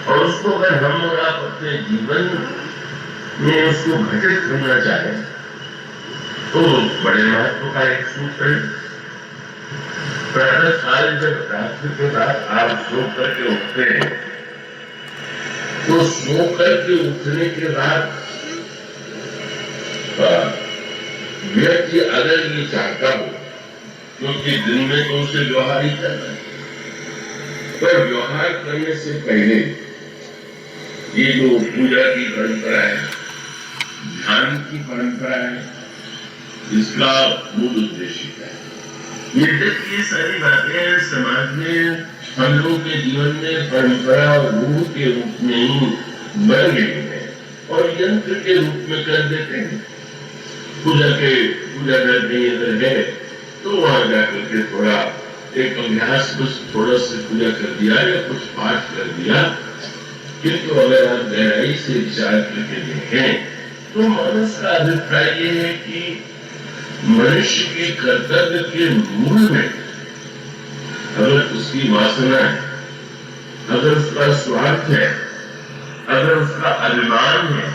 और उसको अगर हम और आप अपने जीवन में उसको घटित करना चाहें तो बड़े महत्व का एक सूत्र है। प्रातः काल जब रात्रि के बाद आप सो करके उठते हैं तो सो करके उठने के बाद व्यक्ति अगर ये चाहता हो, क्योंकि दिन में तो उसे व्यवहार ही करना है, पर व्यवहार करने से पहले ये जो पूजा की परंपरा है, ध्यान की परंपरा है, इसका मूल उद्देश्य क्या है? ये सारी बातें समाज में हम लोगों के जीवन में परंपरा और रूह के रूप में ही बन गई है और यंत्र के रूप में कर देते हैं। पूजा करते अगर है तो वहां जाकर के थोड़ा एक अभ्यास कुछ थोड़ा से पूजा कर दिया या कुछ पाठ कर दिया, किंतु अगर आप गहराई से विचार करके देखें तो मानस का अभिप्राय ये है कि मनुष्य के कर्तव्य के मूल में अगर उसकी वासना है, अगर उसका स्वार्थ है, अगर उसका अभिमान है,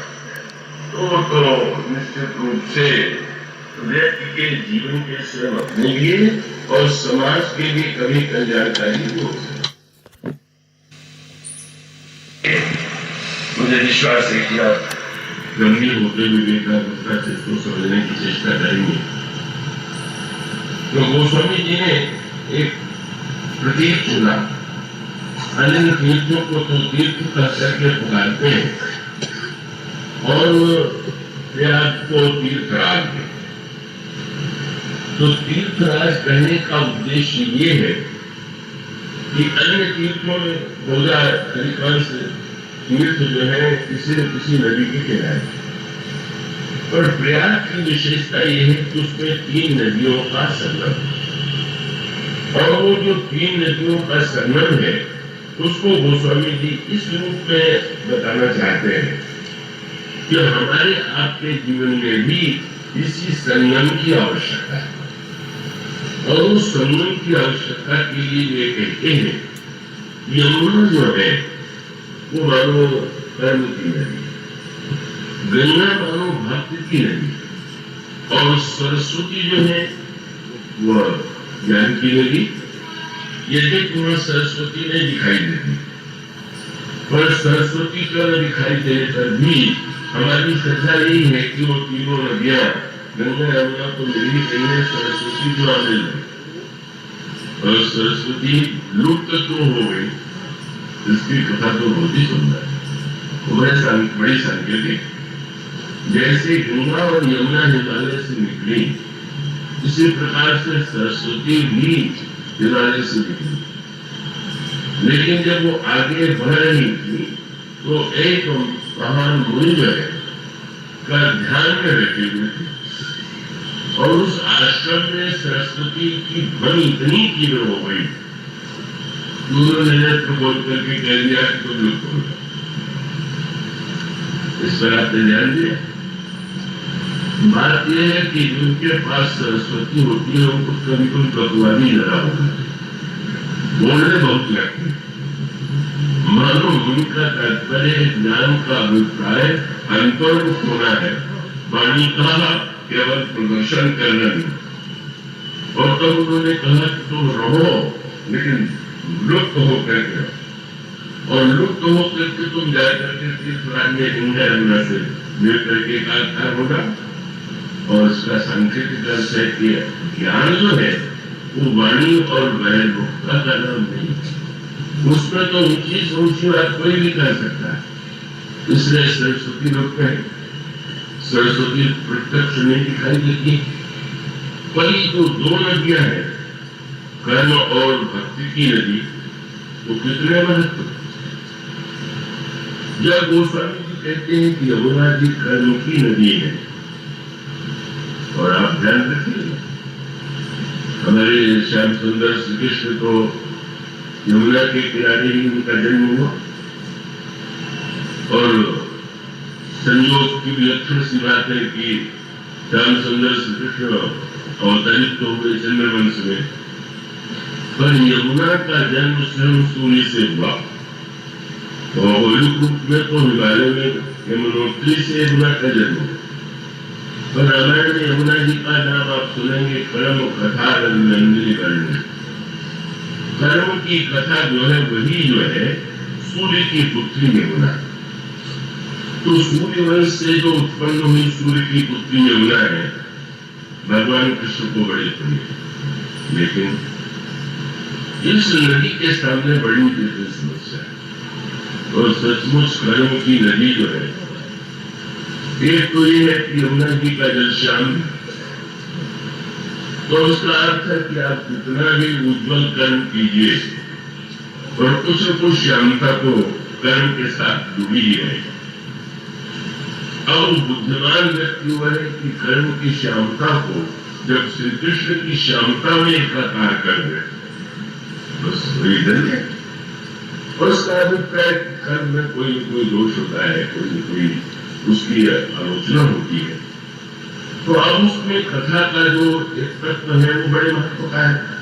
तो निश्चित रूप से व्यक्ति के जीवन के स्वयं अपने लिए और समाज के लिए कभी कल्याणकारी हो सकती। मुझे विश्वास है कि आप गंभीर होते हुए एकाग्रता से इसको समझने की चेष्टा करेंगे। तो गोस्वामी जी ने एक प्रतीक चुना। अन्य तीर्थों को तो तीर्थ का करके पुकारते हैं और प्रयाग को तीर्थराज है। तो तीर्थराज कहने का उद्देश्य ये है कि अन्य तीर्थों में गंगा हरिवंश तीर्थ जो है किसी न किसी नदी के किनारे, और प्रयाग की विशेषता यह है कि उसमें 3 नदियों का संगम, और वो जो 3 नदियों का संगम है उसको गोस्वामी जी इस रूप में बताना चाहते हैं कि हमारे आपके जीवन में भी इसी संगम की आवश्यकता है। और उस संगम की आवश्यकता के लिए वे कहते हैं यमुना जो है वो मानो कर्म की नदी, गंगा मानो भक्ति की नदी, और सरस्वती जो है वह ज्ञान की नदी। यदि तुम्हें सरस्वती नहीं दिखाई देती, पर सरस्वती का दिखाई देने पर भी हमारी श्रद्धा यही है कि वो तीनों नदियां गंगा यमुना को मिली कहीं है, सरस्वती जो आने लगी, और सरस्वती लुप्त तो हो गई, इसकी कथा तो बहुत ही सुंदर है, बड़ी सांकेतिक। जैसे गंगा और यमुना हिमालय से निकली, इसी प्रकार से सरस्वती भी हिमालय से निकली। लेकिन जब वो आगे बढ़ रही थी तो एक महान मुनि जो है का ध्यान में रखे हुए थे, और उस आश्रम में सरस्वती की ध्वनि इतनी तीव्र हो गई, उन्होंने नेत्र बोल करके कह दिया कि तुम लोग बोल। इस पर आपने ध्यान दिया? बात यह है कि जिनके पास सरस्वती होती है उनको कभी कोई बकवादी लगा होगा, बोलने बहुत लगती। मानो उनका तात्पर्य ज्ञान का अभिप्राय अंतर्मुख होना है, वाणी का केवल प्रदर्शन करना नहीं। और तब उन्होंने कहा कि तुम रहो लेकिन लुप्त होकर के, और लुप्त होकर के तुम जाकर के तीर्थराज में गंगा यमुना से मिल करके एकाकार होगा। और इसका सांकेतिक अर्थ है कि ज्ञान जो है वो वाणी और बहिर्मुखता का नाम नहीं, उसमें तो ऊंची से ऊंची बात कोई भी कर सकता है। इसलिए सरस्वती लोग कहें सरस्वती प्रत्यक्ष नहीं दिखाई देती, पर जो 2 नदियां हैं कर्म और भक्ति की नदी, वो कितने महत्व। जब गोस्वामी जी कहते हैं कि यमुना जी कर्म की नदी है, और आप ध्यान रखिए हमारे श्याम सुंदर श्री कृष्ण को यमुना के किनारे ही उनका जन्म हुआ, और संयोग की विलक्षण सी बात है कि श्याम सुंदर श्री कृष्ण अवतरित तो हुए चंद्रवंश में, पर यमुना का जन्म स्वयं सूर्य से हुआ। तो रूप में तो हिमालय में यमुनोत्री से यमुना का जन्म, पर रामायण में यमुना जी का नाम आप सुनेंगे कर्म कथा नंदिनी कर्ण। कर्म की कथा जो है वही जो है सूर्य की पुत्री यमुना। तो सूर्य वंश से जो उत्पन्न हुई सूर्य की पुत्री यमुना है, भगवान कृष्ण को बड़ी प्रिय, लेकिन इस नदी के सामने बड़ी जटिल समस्या है। और सचमुच कर्म की नदी जो है, एक तो ये है कि यमुना जी का जल श्याम, तो उसका अर्थ है कि आप कितना भी उज्जवल कर्म कीजिए और कुछ न कुछ श्यामता को कर्म के साथ जुड़ी ही है। अब बुद्धिमान व्यक्ति हुआ है कि कर्म की श्यामता को जब श्री कृष्ण की श्यामता में एकाकार कर दे, बस वही धन्य है। और उसका अभिप्राय कर्म में कोई न कोई दोष होता है, कोई न कोई उसकी आलोचना होती है। तो अब उसमें कथा का जो एक तत्व है वो बड़े महत्व का है।